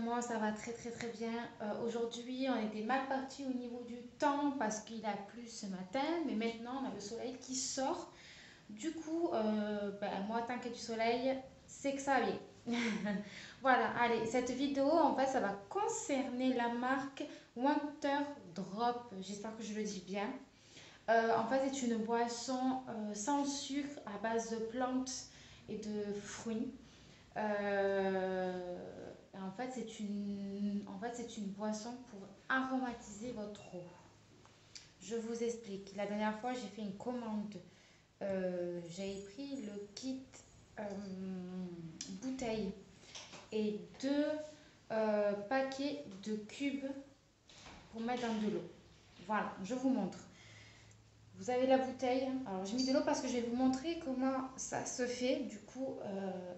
moi ça va très très très bien. Aujourd'hui on était mal parti au niveau du temps parce qu'il a plu ce matin, mais maintenant on a le soleil qui sort. Du coup, moi tant qu'il y a du soleil, c'est que ça va bien. Voilà, allez, cette vidéo en fait ça va concerner la marque Winter Drop. J'espère que je le dis bien. En fait, c'est une boisson sans sucre à base de plantes et de fruits. En fait, c'est une boisson pour aromatiser votre eau. Je vous explique. La dernière fois, j'ai fait une commande. J'ai pris le kit euh, bouteille et deux paquets de cubes pour mettre dans de l'eau. Voilà, je vous montre. Vous avez la bouteille. Alors, j'ai mis de l'eau parce que je vais vous montrer comment ça se fait, du coup,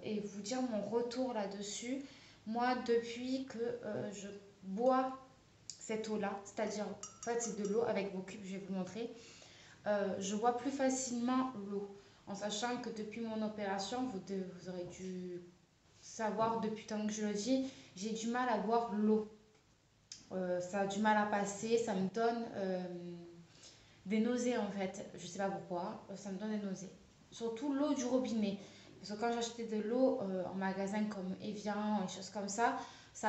et vous dire mon retour là-dessus. Moi, depuis que je bois cette eau-là, c'est-à-dire, en fait, c'est de l'eau avec vos cubes, je vais vous montrer, je bois plus facilement l'eau. En sachant que depuis mon opération, vous aurez dû savoir depuis tant que je le dis, j'ai du mal à boire l'eau. Ça a du mal à passer, ça me donne des nausées en fait. Je sais pas pourquoi, ça me donne des nausées. Surtout l'eau du robinet. Parce que quand j'achetais de l'eau en magasin comme Evian et choses comme ça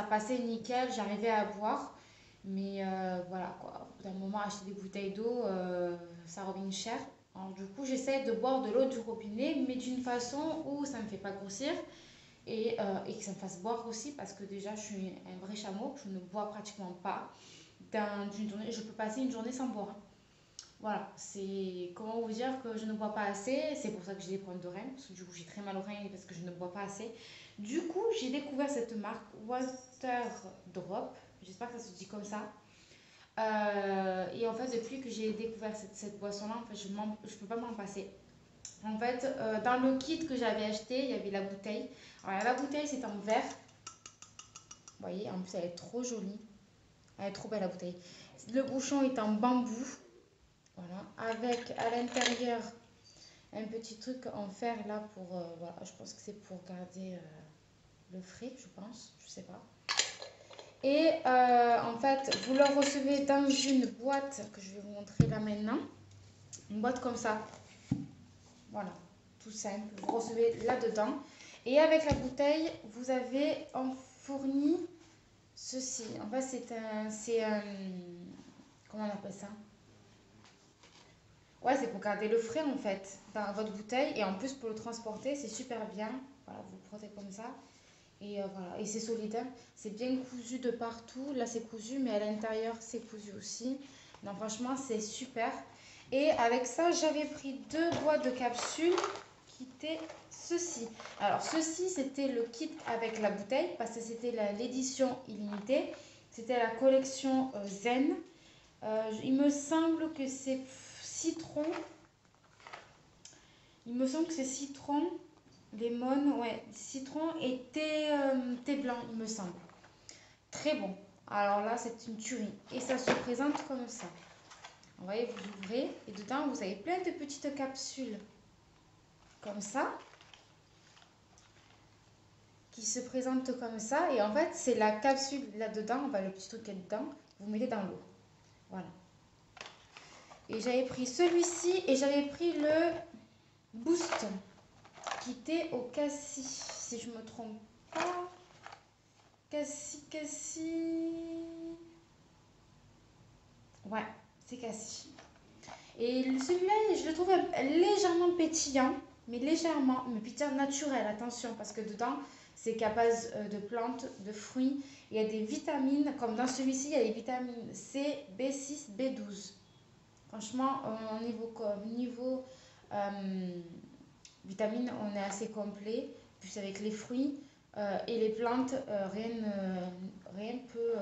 passait nickel, j'arrivais à boire. Mais voilà quoi, d'un moment acheter des bouteilles d'eau, ça revient cher. Alors, du coup, j'essaie de boire de l'eau du robinet, mais d'une façon où ça ne me fait pas grossir et que ça me fasse boire aussi, parce que déjà, je suis un vrai chameau, je ne bois pratiquement pas. Dans une journée, je peux passer une journée sans boire. Voilà, c'est comment vous dire que je ne bois pas assez, c'est pour ça que j'ai des problèmes de reins, parce que du coup j'ai très mal aux reins parce que je ne bois pas assez. Du coup, j'ai découvert cette marque Water Drop, j'espère que ça se dit comme ça. Et en fait, depuis que j'ai découvert cette boisson-là, en fait, je peux pas m'en passer. En fait, dans le kit que j'avais acheté, il y avait la bouteille. Alors, la bouteille, c'est en verre. Vous voyez, en plus, elle est trop jolie. Elle est trop belle, la bouteille. Le bouchon est en bambou. Voilà. Avec à l'intérieur un petit truc en fer là pour. Voilà, je pense que c'est pour garder le frais, je pense. Je sais pas. Et en fait, vous le recevez dans une boîte que je vais vous montrer là maintenant. Une boîte comme ça. Voilà, tout simple. Vous recevez là-dedans. Et avec la bouteille, vous avez en fourni ceci. En fait, c'est un, comment on appelle ça? Ouais, c'est pour garder le frais en fait dans votre bouteille. Et en plus, pour le transporter, c'est super bien. Voilà, vous le prenez comme ça. Et voilà, et c'est solide, hein. C'est bien cousu de partout. Là, c'est cousu, mais à l'intérieur, c'est cousu aussi. Non, franchement, c'est super. Et avec ça, j'avais pris deux boîtes de capsules qui étaient ceci. Alors, ceci, c'était le kit avec la bouteille parce que c'était l'édition illimitée. C'était la collection Zen. Il me semble que c'est citron. Il me semble que c'est citron, lemon, ouais, citron et thé blanc, il me semble. Très bon. Alors là, c'est une tuerie. Et ça se présente comme ça. Vous voyez, vous ouvrez et dedans, vous avez plein de petites capsules comme ça qui se présentent comme ça. Et en fait, c'est la capsule là-dedans, le petit truc qui est dedans, vous mettez dans l'eau. Voilà. Et j'avais pris celui-ci et j'avais pris le Boost qui était au cassis, si je me trompe pas. Cassis. Ouais, c'est cassis. Et celui-là, je le trouve légèrement pétillant, mais légèrement, mais pétillant naturel, attention, parce que dedans, c'est qu'à base de plantes, de fruits. Il y a des vitamines, comme dans celui-ci, il y a des vitamines C, B6, B12. Franchement, niveau vitamines, on est assez complet. Plus avec les fruits et les plantes, rien ne peut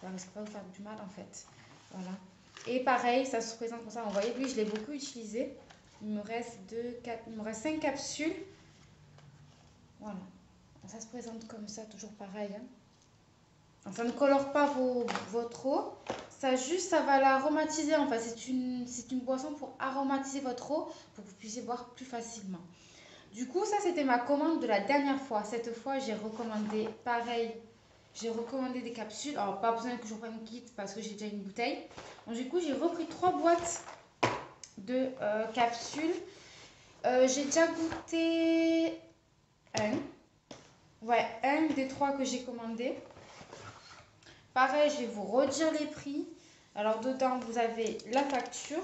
ça ne risque pas de vous faire du mal en fait. Voilà. Et pareil, ça se présente comme ça. Vous voyez, lui, je l'ai beaucoup utilisé. Il me reste 5 capsules. Voilà. Ça se présente comme ça, toujours pareil, hein. Ça ne colore pas votre eau. Ça va l'aromatiser. C'est une boisson pour aromatiser votre eau pour que vous puissiez boire plus facilement. Du coup, ça, c'était ma commande de la dernière fois. Cette fois, j'ai recommandé pareil. J'ai recommandé des capsules. Alors, pas besoin que je reprenne une kit parce que j'ai déjà une bouteille. Donc, du coup, j'ai repris 3 boîtes de capsules. J'ai déjà goûté un. Ouais, un des 3 que j'ai commandé. Pareil, je vais vous redire les prix. Alors, dedans, vous avez la facture.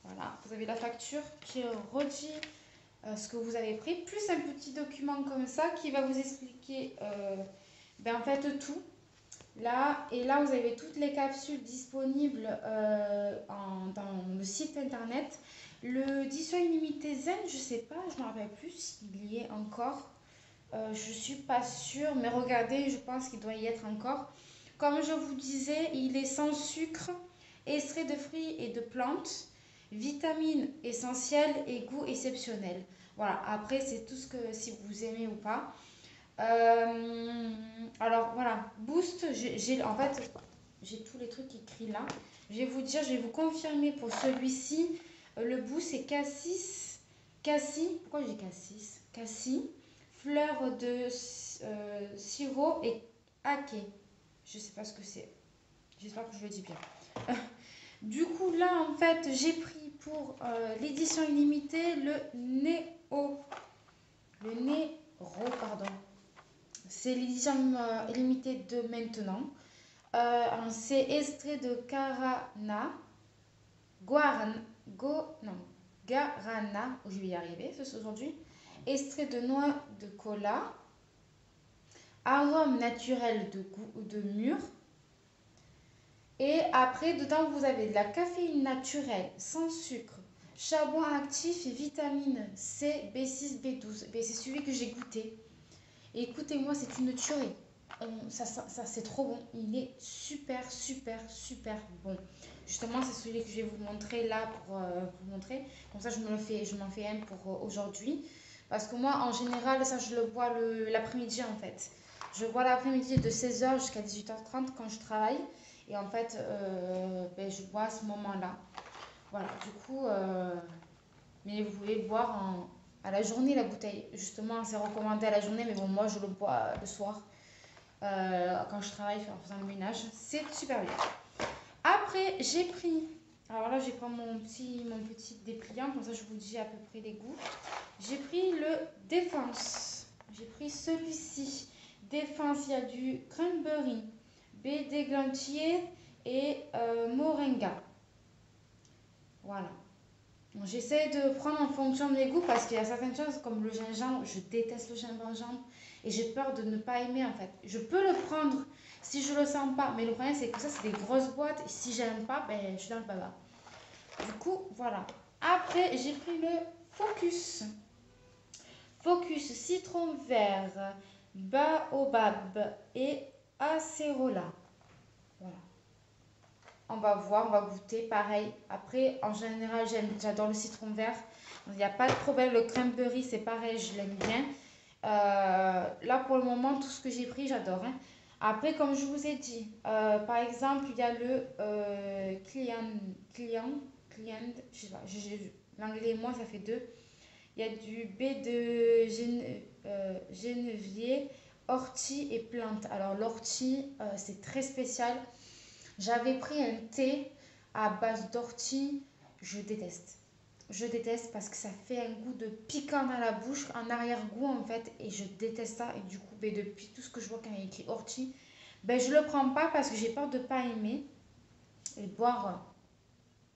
Voilà, vous avez la facture qui redit ce que vous avez pris, plus un petit document comme ça qui va vous expliquer en fait tout. Là, et là, vous avez toutes les capsules disponibles dans le site internet. Le édition illimitée Zen, je sais pas, je ne me rappelle plus s'il y est encore. Je suis pas sûre, mais regardez, je pense qu'il doit y être encore. Comme je vous disais, il est sans sucre, extrait de fruits et de plantes, vitamines essentielles et goût exceptionnel. Voilà, après, c'est tout ce que si vous aimez ou pas. Alors voilà, Boost, en fait, j'ai tous les trucs écrits là. Je vais vous dire, je vais vous confirmer pour celui-ci. Le Boost, c'est cassis, pourquoi j'ai cassis, fleur de sirop et aké. Je sais pas ce que c'est. J'espère que je le dis bien. Du coup, là, en fait, j'ai pris pour l'édition illimitée le Néo. Le Néro, pardon. C'est l'édition limitée de maintenant. C'est extrait de non, Guarana, je vais y arriver aujourd'hui. Extrait de noix de cola, arôme naturel de mûre. Et après, dedans, vous avez de la caféine naturelle, sans sucre, charbon actif et vitamine C, B6, B12. C'est celui que j'ai goûté. Et écoutez-moi, c'est une tuerie. Ça c'est trop bon. Il est super, super, super bon. Justement, c'est celui que je vais vous montrer là pour vous montrer. Comme ça, je m'en fais un pour aujourd'hui. Parce que moi, en général, ça, je le bois l'après-midi en fait. Je bois l'après-midi de 16h jusqu'à 18h30 quand je travaille. Et en fait, je bois à ce moment-là. Voilà, du coup, mais vous pouvez boire à la journée la bouteille. Justement, c'est recommandé à la journée, mais bon, moi je le bois le soir quand je travaille en faisant le ménage. C'est super bien. Après, j'ai pris, alors là, j'ai pris mon petit dépliant, comme ça je vous dis à peu près les goûts. J'ai pris le Défense. J'ai pris celui-ci. Défense, il y a du cranberry, baie d'églantier et moringa. Voilà. J'essaie de prendre en fonction de mes goûts parce qu'il y a certaines choses comme le gingembre, je déteste le gingembre et j'ai peur de ne pas aimer en fait. Je peux le prendre si je le sens pas, mais le problème c'est que ça c'est des grosses boîtes et si j'aime pas, je suis dans le baba. Du coup, voilà. Après, j'ai pris le Focus. Focus citron vert, baobab et acérola. Voilà. On va voir, on va goûter pareil. Après, en général, j'adore le citron vert. Il n'y a pas de problème. Le cranberry, c'est pareil, je l'aime bien. Là, pour le moment, tout ce que j'ai pris, j'adore. Hein. Après, comme je vous ai dit, par exemple, il y a le client, je sais pas, l'anglais et moi, ça fait deux. Il y a du baie de genévier, ortie et plante. Alors, l'ortie, c'est très spécial. J'avais pris un thé à base d'ortie. Je déteste. Je déteste parce que ça fait un goût de piquant dans la bouche, un arrière-goût en fait. Et je déteste ça. Et du coup, depuis tout ce que je vois quand il y a écrit ortie, je le prends pas parce que j'ai peur de ne pas aimer. Et boire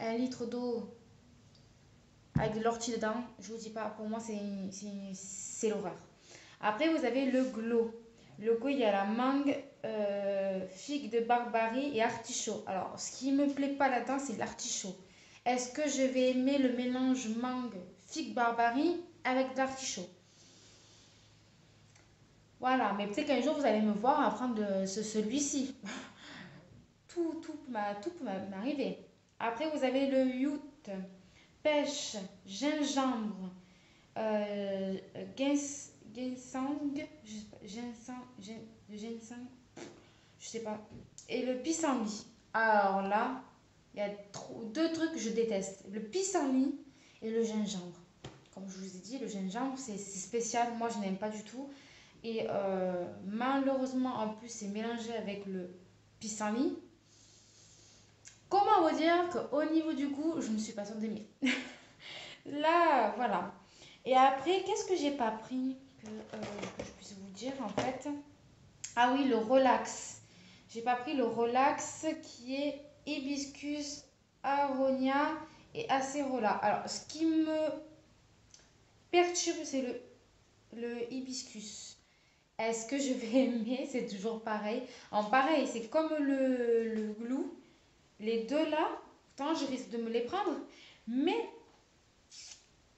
1 litre d'eau avec de l'ortie dedans, je vous dis pas, pour moi c'est l'horreur. Après, vous avez le glow. Le goût, il y a la mangue, figue de Barbarie et artichaut. Alors, ce qui me plaît pas là-dedans, c'est l'artichaut. Est-ce que je vais aimer le mélange mangue, figue Barbarie avec de l'artichaut? Voilà, mais peut-être qu'un jour, vous allez me voir apprendre celui-ci. tout peut m'arriver. Après, vous avez le youth, pêche, gingembre, ginseng, ginseng, je sais pas. Et le pissenlit. Alors là, il y a deux trucs que je déteste. Le pissenlit et le gingembre. Comme je vous ai dit, le gingembre, c'est spécial. Moi, je n'aime pas du tout. Et malheureusement, en plus, c'est mélangé avec le pissenlit. Comment vous dire qu'au niveau du goût, je ne suis pas sûre d'aimer. Là, voilà. Et après, qu'est-ce que j'ai pas pris que je puisse vous dire en fait? Ah oui, le relax. J'ai pas pris le relax qui est hibiscus, aronia et acérola. Alors, ce qui me perturbe, c'est le hibiscus. Est-ce que je vais aimer? C'est toujours pareil. En pareil, c'est comme le glou. Les deux là, pourtant je risque de me les prendre. Mais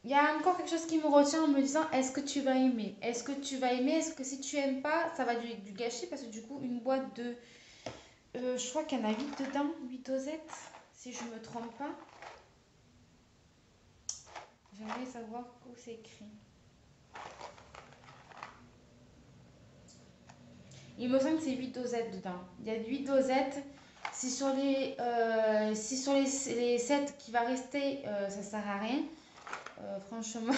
il y a encore quelque chose qui me retient en me disant est-ce que tu vas aimer? Est-ce que tu vas aimer? Est-ce que si tu aimes pas, ça va du gâcher? Parce que du coup, une boîte de. Je crois qu'il y en a 8 dedans, 8 dosettes, si je me trompe pas. J'aimerais savoir où c'est écrit. Il me semble que c'est 8 dosettes dedans. Il y a 8 dosettes. Si sur les 7 qui va rester, ça sert à rien. Franchement,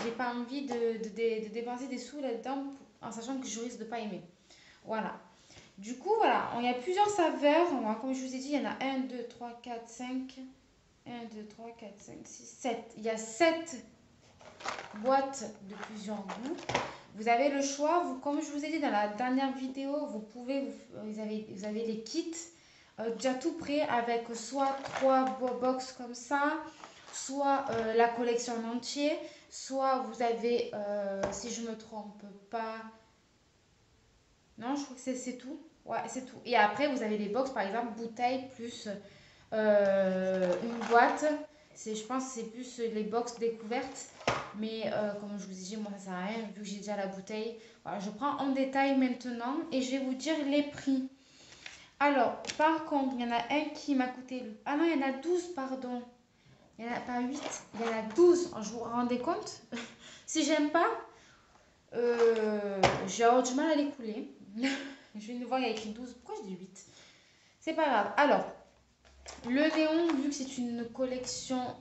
j'ai pas envie de dépenser des sous là-dedans en sachant que je risque de pas aimer. Voilà. Du coup, voilà, il y a plusieurs saveurs. Comme je vous ai dit, il y en a 1, 2, 3, 4, 5. 1, 2, 3, 4, 5, 6, 7. Il y a 7 boîtes de plusieurs goûts. Vous avez le choix. Comme je vous ai dit dans la dernière vidéo, vous avez les kits déjà tout prêt avec soit 3 box comme ça, soit la collection en entier, soit vous avez, si je me trompe pas, non, je crois que c'est tout. Ouais, c'est tout. Et après, vous avez les box, par exemple, bouteille plus une boîte. Je pense que c'est plus les box découvertes. Mais comme je vous ai dit, moi, ça sert à rien vu que j'ai déjà la bouteille. Voilà, je prends en détail maintenant et je vais vous dire les prix. Alors, par contre, il y en a un qui m'a coûté. Ah non, il y en a 12, pardon. Il n'y en a pas 8, il y en a 12. Je vous rendez compte? Si j'aime pas, j'ai avoir du mal à les couler. Je viens de voir, il y a écrit 12. Pourquoi je dis 8? C'est pas grave. Alors, le néon, vu que c'est une collection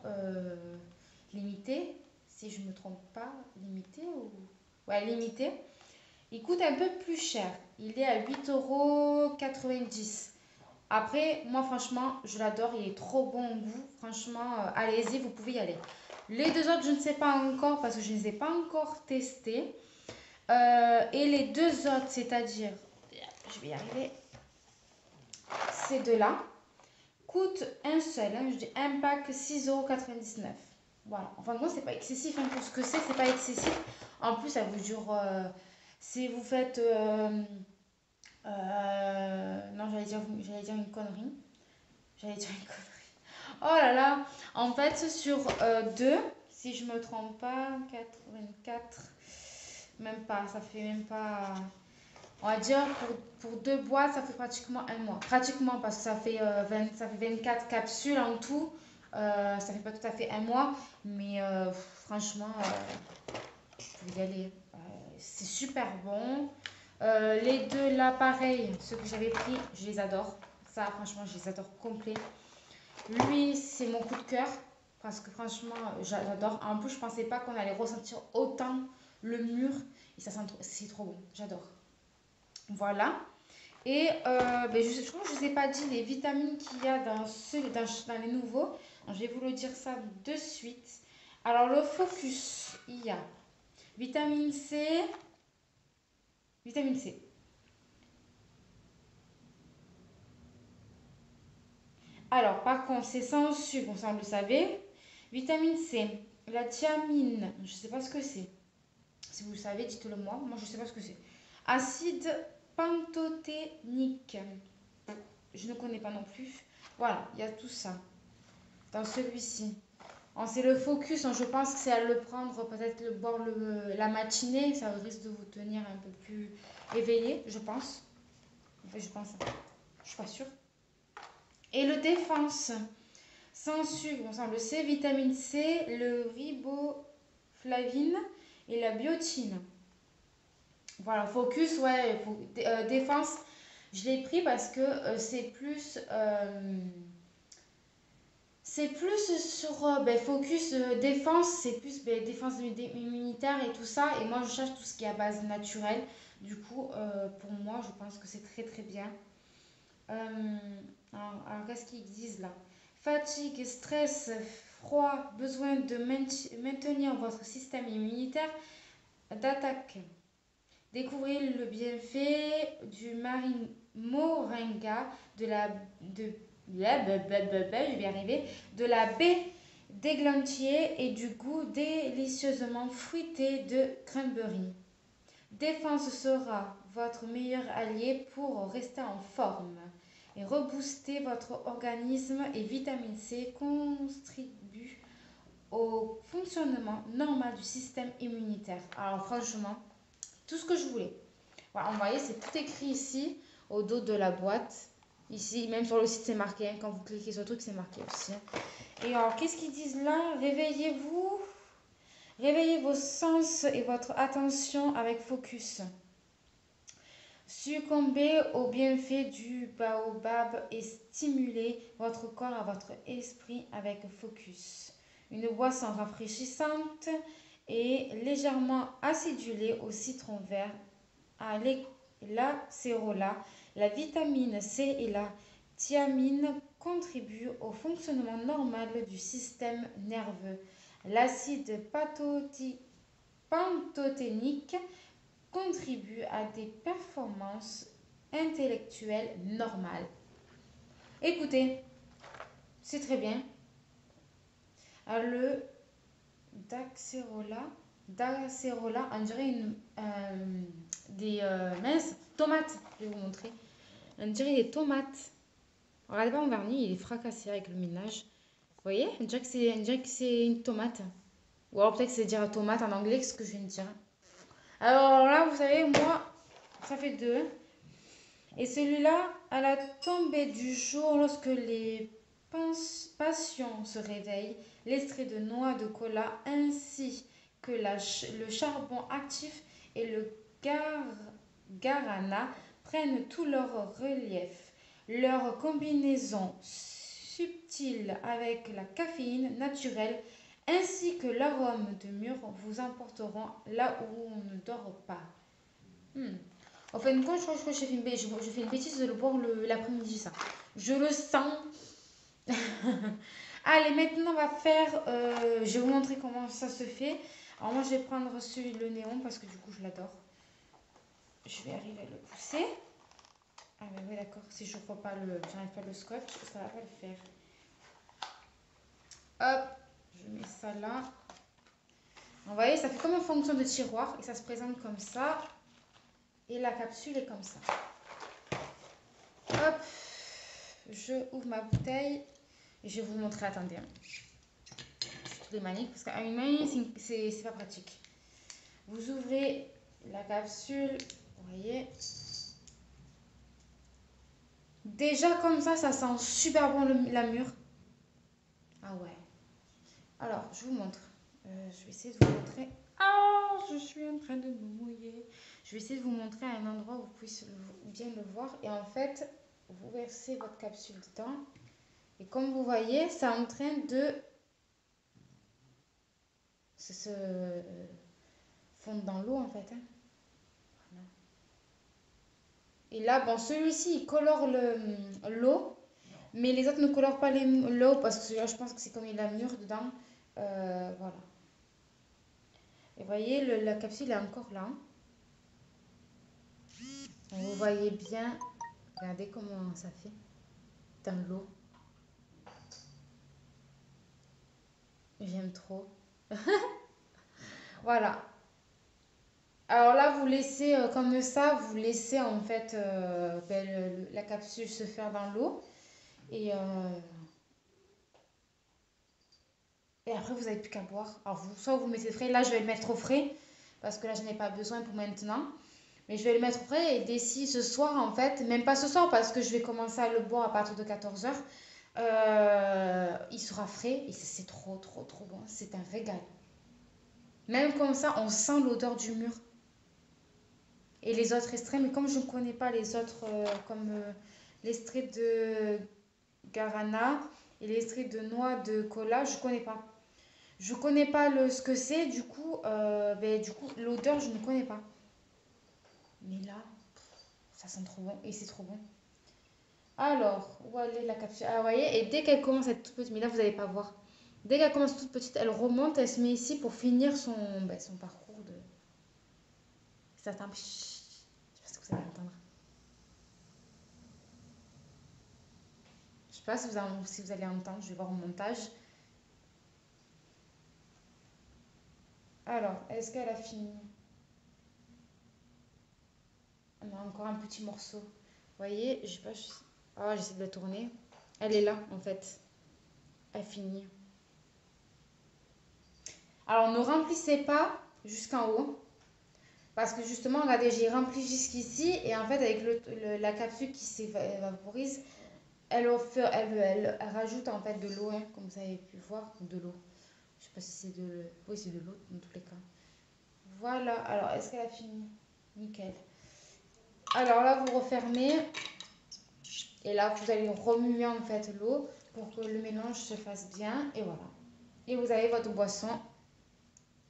limitée, si je ne me trompe pas, limitée ou. Ouais, limitée. Il coûte un peu plus cher. Il est à 8,90 €. Après, moi, franchement, je l'adore. Il est trop bon au goût. Franchement, allez-y, vous pouvez y aller. Les deux autres, je ne sais pas encore parce que je ne les ai pas encore testés. Et les deux autres, c'est-à-dire, je vais y arriver, ces deux-là, coûtent un seul. Hein, je dis un pack 6,99 €. Voilà. Enfin, moi, c'est pas excessif. Hein, pour ce que c'est pas excessif. En plus, ça vous dure. Si vous faites. Non, j'allais dire une connerie. J'allais dire une connerie. Oh là là, en fait, sur 2, si je me trompe pas, 84, même pas, ça fait même pas. On va dire pour 2 boîtes, ça fait pratiquement un mois. Pratiquement, parce que ça fait 24 capsules en tout. Ça fait pas tout à fait un mois, mais franchement, je vais y aller. C'est super bon. Les deux là, pareil, ceux que j'avais pris, je les adore. Ça, franchement, je les adore complet. Lui, c'est mon coup de cœur parce que franchement, j'adore. En plus, je pensais pas qu'on allait ressentir autant le mûr et ça sent c'est trop bon. J'adore. Voilà. Et je crois que je ne vous ai pas dit les vitamines qu'il y a dans les nouveaux. Donc, je vais vous le dire ça de suite. Alors, le focus, il y a vitamine C. Vitamine C. Alors, par contre, c'est sans sucre, ça, vous le savez. Vitamine C, la thiamine, je ne sais pas ce que c'est. Si vous le savez, dites-le moi. Moi, je ne sais pas ce que c'est. Acide pantothénique. Je ne connais pas non plus. Voilà, il y a tout ça dans celui-ci. C'est le focus, je pense que c'est à le prendre, peut-être le boire la matinée. Ça risque de vous tenir un peu plus éveillé, je pense. Enfin, je pense. Je suis pas sûre. Et le défense. Sans sucre, on le C, vitamine C, le riboflavine et la biotine. Voilà, focus, ouais, défense, je l'ai pris parce que c'est plus C'est plus sur focus défense, c'est plus défense immunitaire et tout ça. Et moi, je cherche tout ce qui est à base naturelle. Du coup, pour moi, je pense que c'est très très bien. Euh, alors, qu'est-ce qu'ils disent là? Fatigue, stress, froid, besoin de maintenir votre système immunitaire d'attaque. Découvrez le bienfait du moringa, de la de je vais y arriver, de la baie d'églantier et du goût délicieusement fruité de cranberry. Défense sera votre meilleur allié pour rester en forme et rebooster votre organisme, et vitamine C contribue au fonctionnement normal du système immunitaire. Alors franchement, tout ce que je voulais. Voilà, vous voyez, c'est tout écrit ici, au dos de la boîte. Ici, même sur le site, c'est marqué. Hein. Quand vous cliquez sur le truc, c'est marqué aussi. Hein. Et alors, qu'est-ce qu'ils disent là? Réveillez-vous. Réveillez vos sens et votre attention avec focus. Succombez aux bienfaits du baobab et stimulez votre corps et votre esprit avec focus. Une boisson rafraîchissante et légèrement acidulée au citron vert, à l'acérola, la vitamine C et la thiamine contribuent au fonctionnement normal du système nerveux. L'acide pantothénique contribue à des performances intellectuelles normales. Écoutez, c'est très bien. Alors, le Daxerola, on dirait des minces tomates. Je vais vous montrer. On dirait des tomates. Regardez pas mon vernis, il est fracassé avec le ménage. Vous voyez? On dirait que c'est une tomate. Ou alors peut-être que c'est dire tomate en anglais, ce que je viens de dire. Alors là, vous savez, moi, ça fait deux. Et celui-là, à la tombée du jour, lorsque les passions se réveillent, l'extrait de noix de cola ainsi que le charbon actif et le guarana prennent tout leur relief. Leur combinaison subtile avec la caféine naturelle ainsi que l'arôme de mûre vous emporteront là où on ne dort pas. En fin de compte, je crois que j'ai fait une bêtise de le boire l'après-midi, ça. Je le sens. Allez, maintenant, on va faire... je vais vous montrer comment ça se fait. Alors, moi, je vais prendre celui le néon parce que du coup, je l'adore. Je vais arriver à le pousser. Ah, mais oui, d'accord. Si je ne j'arrive pas le scotch, ça va pas le faire. Hop, je mets ça là. Vous voyez, ça fait comme une fonction de tiroir et ça se présente comme ça. Et la capsule est comme ça. Hop, je ouvre ma bouteille et je vais vous montrer. Attendez, toutes les maniques, parce qu'à une main, c'est pas pratique. Vous ouvrez la capsule, vous voyez. Déjà comme ça sent super bon la mûre. Ah ouais. Alors, je vous montre. Je vais essayer de vous montrer. Ah, je suis en train de me mouiller. Je vais essayer de vous montrer à un endroit où vous puissiez bien le voir. Et en fait, vous versez votre capsule dedans. Et comme vous voyez, c'est en train de se fondre dans l'eau en fait. Hein. Voilà. Et là, bon, celui-ci, il colore l'eau. Mais les autres ne colorent pas l'eau parce que je pense que c'est comme il a mûr dedans. Voilà. Et vous voyez, la capsule est encore là. Vous voyez bien. Regardez comment ça fait dans l'eau. J'aime trop. Voilà. Alors là, vous laissez comme ça, vous laissez en fait la capsule se faire dans l'eau. Et, et après, vous n'avez plus qu'à boire. Alors, soit vous le mettez frais. Là, je vais le mettre au frais parce que là, je n'ai pas besoin pour maintenant. Mais je vais le mettre au frais et d'ici ce soir, en fait, même pas ce soir parce que je vais commencer à le boire à partir de 14 heures. Il sera frais et c'est trop, trop, trop bon. C'est un régal. Même comme ça, on sent l'odeur du mûr. Et les autres extraits, mais comme je ne connais pas les autres, comme l'extrait de Guarana et l'extrait de noix de cola, je connais pas. Je connais pas ce que c'est, du coup, l'odeur, je ne connais pas. Mais là, ça sent trop bon et c'est trop bon. Alors, où elle est la capsule? Ah, vous voyez, et dès qu'elle commence à être toute petite, mais là, vous n'allez pas voir. Dès qu'elle commence toute petite, elle remonte, elle se met ici pour finir son parcours de. Ça attend. Je sais pas ce que vous allez entendre. Je sais pas si vous allez entendre, je vais voir au montage. Alors, est-ce qu'elle a fini? On a encore un petit morceau. Vous voyez, je sais pas. Ah, j'essaie de la tourner. Elle est là, en fait. Elle finit. Alors, ne remplissez pas jusqu'en haut. Parce que justement, regardez, j'ai rempli jusqu'ici. Et en fait, avec la capsule qui s'évaporise, elle rajoute en fait de l'eau, hein, comme vous avez pu voir, de l'eau. Je sais pas si c'est de l'eau. Oui, c'est de l'eau dans tous les cas. Voilà. Alors, est-ce qu'elle a fini? Nickel. Alors là, vous refermez. Et là, vous allez remuer en fait l'eau pour que le mélange se fasse bien. Et voilà. Et vous avez votre boisson,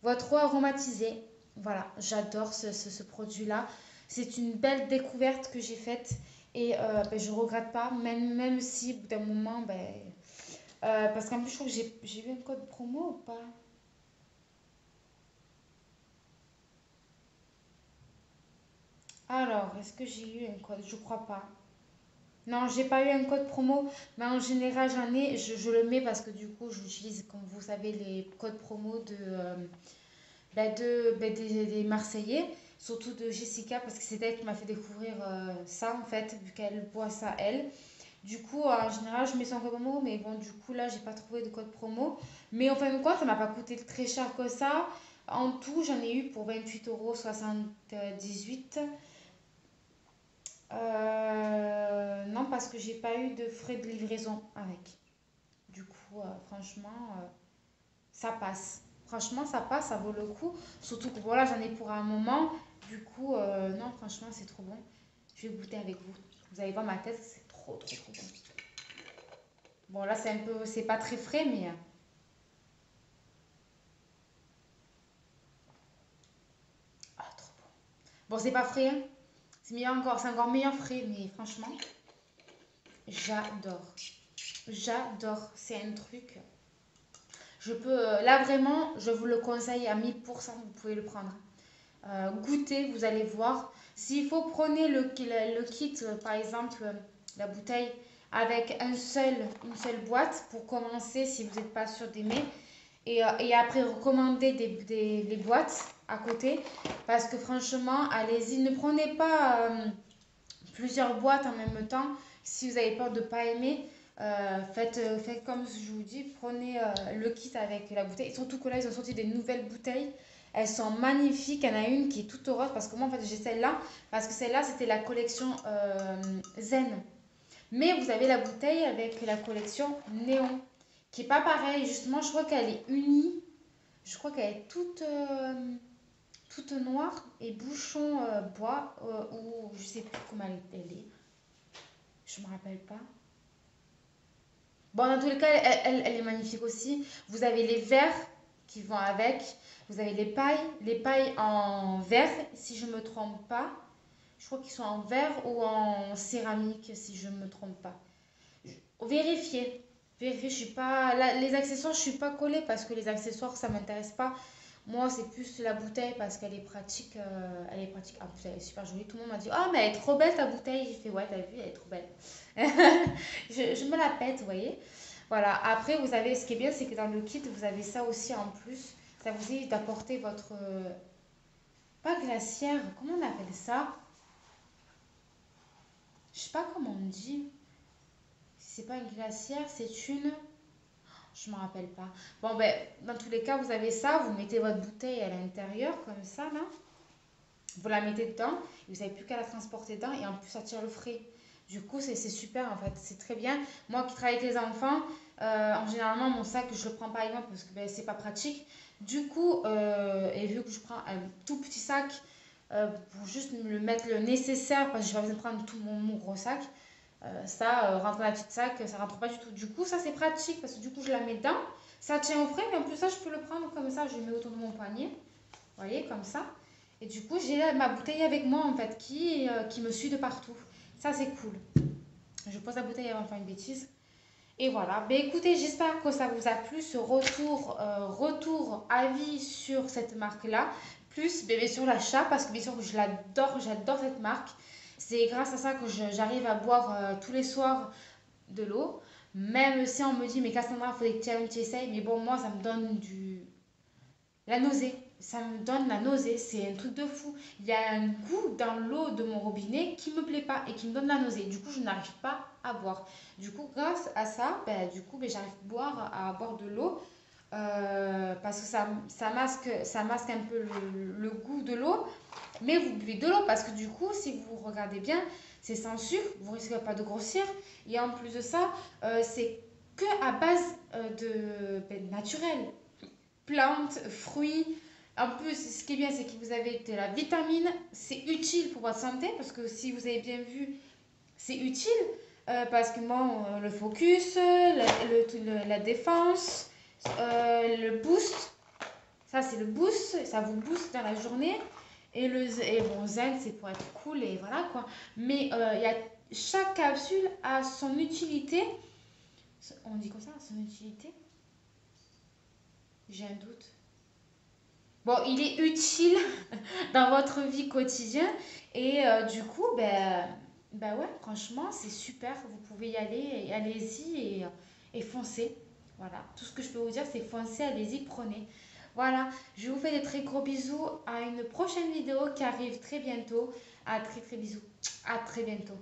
votre eau aromatisée. Voilà, j'adore ce produit-là. C'est une belle découverte que j'ai faite. Et je ne regrette pas, même si au bout d'un moment, parce qu'en plus, je trouve que j'ai eu un code promo ou pas? Alors, est-ce que j'ai eu un code? Je crois pas. Non, j'ai pas eu un code promo, mais en général, j'en ai. Je le mets parce que du coup, j'utilise, comme vous savez, les codes promo des Marseillais, surtout de Jessica, parce que c'est elle qui m'a fait découvrir ça, en fait, vu qu'elle boit ça, elle. Du coup, en général, je mets son code promo, mais bon, du coup, là, j'ai pas trouvé de code promo. Mais en fin de compte, ça m'a pas coûté très cher que ça. En tout, j'en ai eu pour 28,78 €. Non, parce que j'ai pas eu de frais de livraison avec. Du coup, franchement, ça passe. Franchement, ça passe, ça vaut le coup. Surtout que voilà, j'en ai pour un moment. Du coup, non, franchement, c'est trop bon. Je vais goûter avec vous. Vous allez voir ma tête, c'est trop, trop, trop bon. Bon, là, c'est pas très frais, mais. Ah, trop bon. Bon, c'est pas frais, hein. C'est encore meilleur frais, mais franchement, j'adore. J'adore. C'est un truc. Là vraiment, je vous le conseille à 1000%, vous pouvez le prendre. Goûtez, vous allez voir. S'il faut, prenez le kit, par exemple, la bouteille avec une seule boîte pour commencer si vous n'êtes pas sûr d'aimer. Et après, recommandez les boîtes à côté. Parce que franchement, allez-y, ne prenez pas plusieurs boîtes en même temps. Si vous avez peur de ne pas aimer, faites comme je vous dis, prenez le kit avec la bouteille. Et surtout que là, ils ont sorti des nouvelles bouteilles. Elles sont magnifiques. Il y en a une qui est toute rose parce que moi, en fait, j'ai celle-là. Parce que celle-là, c'était la collection Zen. Mais vous avez la bouteille avec la collection Néon, qui est pas pareille. Justement, je crois qu'elle est unie. Je crois qu'elle est toute noire et bouchon bois. Ou je sais plus comment elle est. Je me rappelle pas. Bon, dans tous les cas, elle est magnifique aussi. Vous avez les verres qui vont avec. Vous avez les pailles en verre, si je ne me trompe pas. Je crois qu'ils sont en verre ou en céramique, si je ne me trompe pas. Vérifiez. Vérifiez, je suis pas. Les accessoires, je suis pas collée parce que les accessoires, ça m'intéresse pas. Moi, c'est plus la bouteille parce qu'elle est pratique. Elle est pratique. En plus, elle est super jolie. Tout le monde m'a dit: Oh, mais elle est trop belle ta bouteille. J'ai fait: Ouais, t'as vu, elle est trop belle. Je me la pète, vous voyez. Voilà. Après, vous avez. Ce qui est bien, c'est que dans le kit, vous avez ça aussi en plus. Ça vous évite d'apporter votre. Pas glacière. Comment on appelle ça? Je sais pas comment on dit. C'est pas une glacière, c'est une. Je me rappelle pas. Bon, ben, dans tous les cas, vous avez ça. Vous mettez votre bouteille à l'intérieur, comme ça, là. Vous la mettez dedans. Et vous n'avez plus qu'à la transporter dedans. Et en plus, ça tire le frais. Du coup, c'est super, en fait. C'est très bien. Moi qui travaille avec les enfants, en généralement, mon sac, je le prends pas avec moi parce que ben, c'est pas pratique. Du coup, et vu que je prends un tout petit sac pour juste me le mettre le nécessaire, parce que je n'ai pas besoin de prendre tout mon gros sac, Ça, rentre dans la petite sac, ça rentre pas du tout. Du coup, ça c'est pratique parce que du coup, je la mets dedans. Ça tient au frais, mais en plus, ça, je peux le prendre comme ça. Je le mets autour de mon poignet. Vous voyez, comme ça. Et du coup, j'ai ma bouteille avec moi, en fait, qui me suit de partout. Ça, c'est cool. Je pose la bouteille avant de faire une bêtise. Et voilà. Ben, écoutez, j'espère que ça vous a plu, ce retour avis sur cette marque-là. Plus, bien sûr, l'achat, parce que bien sûr, j'adore cette marque. C'est grâce à ça que j'arrive à boire tous les soirs de l'eau. Même si on me dit, mais Cassandra, il faudrait que tu essayes. Mais bon, moi, ça me donne la nausée. Ça me donne la nausée. C'est un truc de fou. Il y a un goût dans l'eau de mon robinet qui me plaît pas et qui me donne la nausée. Du coup, je n'arrive pas à boire. Du coup, grâce à ça, j'arrive à boire de l'eau. Parce que ça masque un peu le goût de l'eau. Mais vous buvez de l'eau parce que du coup, si vous regardez bien, c'est sans sucre, vous ne risquez pas de grossir. Et en plus de ça, c'est que à base naturel. Plantes, fruits. En plus, ce qui est bien, c'est que vous avez de la vitamine. C'est utile pour votre santé parce que si vous avez bien vu, c'est utile. Parce que bon, le focus, la défense, le boost. Ça, c'est le boost. Ça vous booste dans la journée. Et bon, zen, c'est pour être cool et voilà quoi. Mais chaque capsule a son utilité. On dit comme ça, son utilité? J'ai un doute. Bon, il est utile dans votre vie quotidienne. Et du coup, ouais, franchement, c'est super. Vous pouvez y aller. Et allez-y et foncez. Voilà. Tout ce que je peux vous dire, c'est foncez, allez-y, prenez. Voilà. Je vous fais des très gros bisous. À une prochaine vidéo qui arrive très bientôt. À très très bisous. À très bientôt.